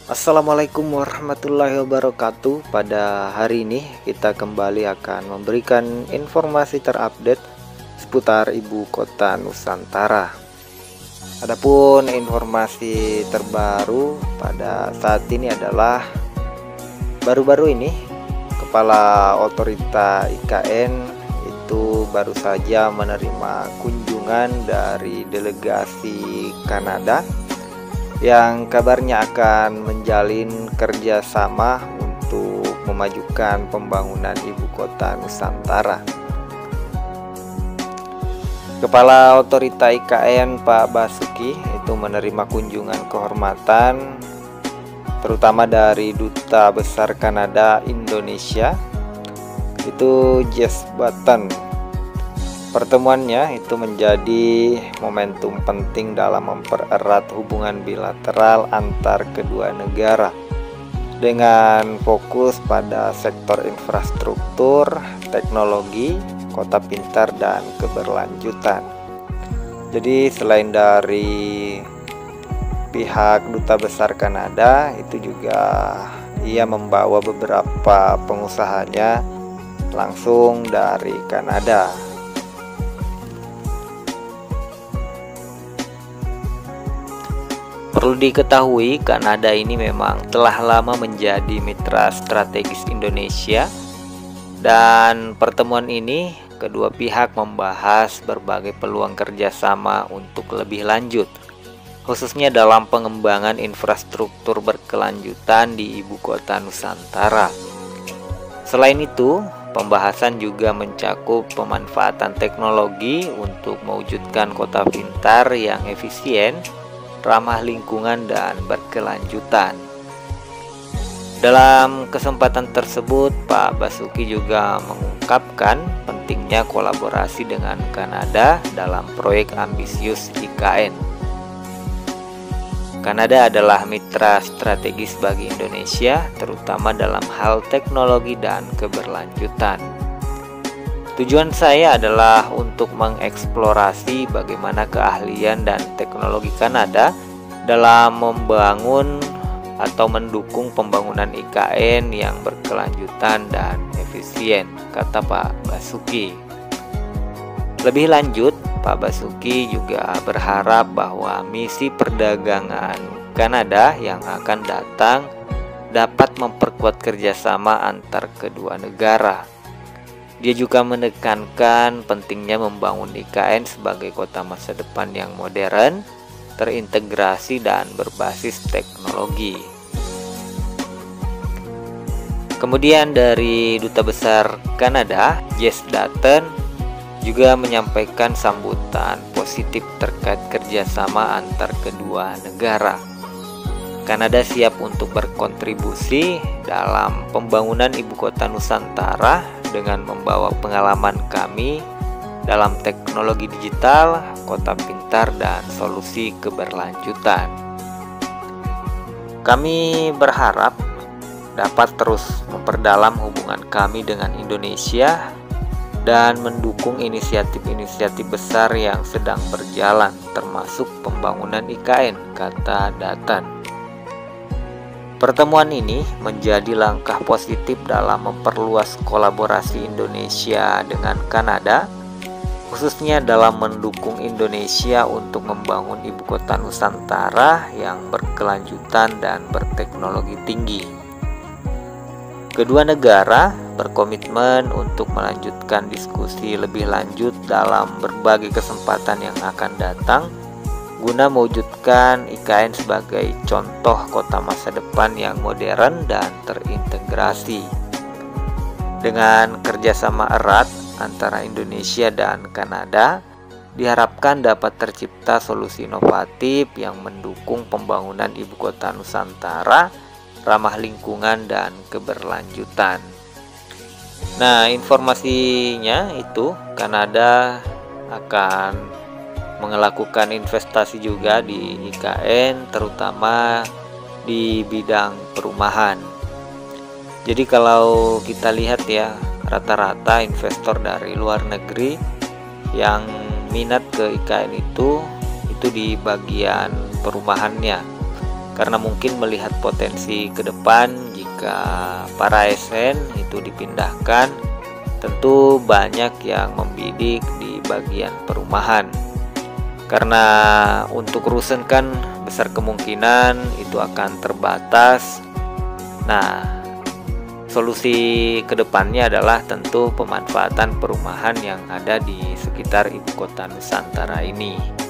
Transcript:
Assalamualaikum warahmatullahi wabarakatuh. Pada hari ini kita kembali akan memberikan informasi terupdate seputar ibu kota Nusantara. Adapun informasi terbaru pada saat ini adalah baru-baru ini Kepala Otorita IKN itu baru saja menerima kunjungan dari delegasi Kanada yang kabarnya akan menjalin kerjasama untuk memajukan pembangunan ibu kota Nusantara. Kepala Otorita IKN Pak Basuki itu menerima kunjungan kehormatan terutama dari Duta Besar Kanada Indonesia, itu Jess Button. Pertemuannya itu menjadi momentum penting dalam mempererat hubungan bilateral antar kedua negara dengan fokus pada sektor infrastruktur, teknologi, kota pintar, dan keberlanjutan. Jadi selain dari pihak Duta Besar Kanada, itu juga ia membawa beberapa pengusahanya langsung dari Kanada. Perlu diketahui, Kanada ini memang telah lama menjadi mitra strategis Indonesia, dan pertemuan ini kedua pihak membahas berbagai peluang kerjasama untuk lebih lanjut, khususnya dalam pengembangan infrastruktur berkelanjutan di ibu kota Nusantara. Selain itu, pembahasan juga mencakup pemanfaatan teknologi untuk mewujudkan kota pintar yang efisien, ramah lingkungan, dan berkelanjutan. Dalam kesempatan tersebut, Pak Basuki juga mengungkapkan pentingnya kolaborasi dengan Kanada dalam proyek ambisius IKN. Kanada adalah mitra strategis bagi Indonesia, terutama dalam hal teknologi dan keberlanjutan. Tujuan saya adalah untuk mengeksplorasi bagaimana keahlian dan teknologi Kanada dalam membangun atau mendukung pembangunan IKN yang berkelanjutan dan efisien, kata Pak Basuki. Lebih lanjut, Pak Basuki juga berharap bahwa misi perdagangan Kanada yang akan datang dapat memperkuat kerjasama antar kedua negara. Dia juga menekankan pentingnya membangun IKN sebagai kota masa depan yang modern, terintegrasi, dan berbasis teknologi. Kemudian dari Duta Besar Kanada, Jess Button, juga menyampaikan sambutan positif terkait kerjasama antar kedua negara. Kanada siap untuk berkontribusi dalam pembangunan ibu kota Nusantara dengan membawa pengalaman kami dalam teknologi digital, kota pintar, dan solusi keberlanjutan. Kami berharap dapat terus memperdalam hubungan kami dengan Indonesia dan mendukung inisiatif-inisiatif besar yang sedang berjalan, termasuk pembangunan IKN, kata Dutton. Pertemuan ini menjadi langkah positif dalam memperluas kolaborasi Indonesia dengan Kanada, khususnya dalam mendukung Indonesia untuk membangun ibu kota Nusantara yang berkelanjutan dan berteknologi tinggi. Kedua negara berkomitmen untuk melanjutkan diskusi lebih lanjut dalam berbagai kesempatan yang akan datang, guna mewujudkan IKN sebagai contoh kota masa depan yang modern dan terintegrasi. Dengan kerjasama erat antara Indonesia dan Kanada, diharapkan dapat tercipta solusi inovatif yang mendukung pembangunan ibu kota Nusantara, ramah lingkungan, dan keberlanjutan. Nah, informasinya itu Kanada akan melakukan investasi juga di IKN, terutama di bidang perumahan. Jadi kalau kita lihat ya, rata-rata investor dari luar negeri yang minat ke IKN itu di bagian perumahannya. karena mungkin melihat potensi ke depan jika para ASN itu dipindahkan, tentu banyak yang membidik di bagian perumahan. Karena untuk rusun kan besar kemungkinan itu akan terbatas. Nah, solusi kedepannya adalah tentu pemanfaatan perumahan yang ada di sekitar ibu kota Nusantara ini.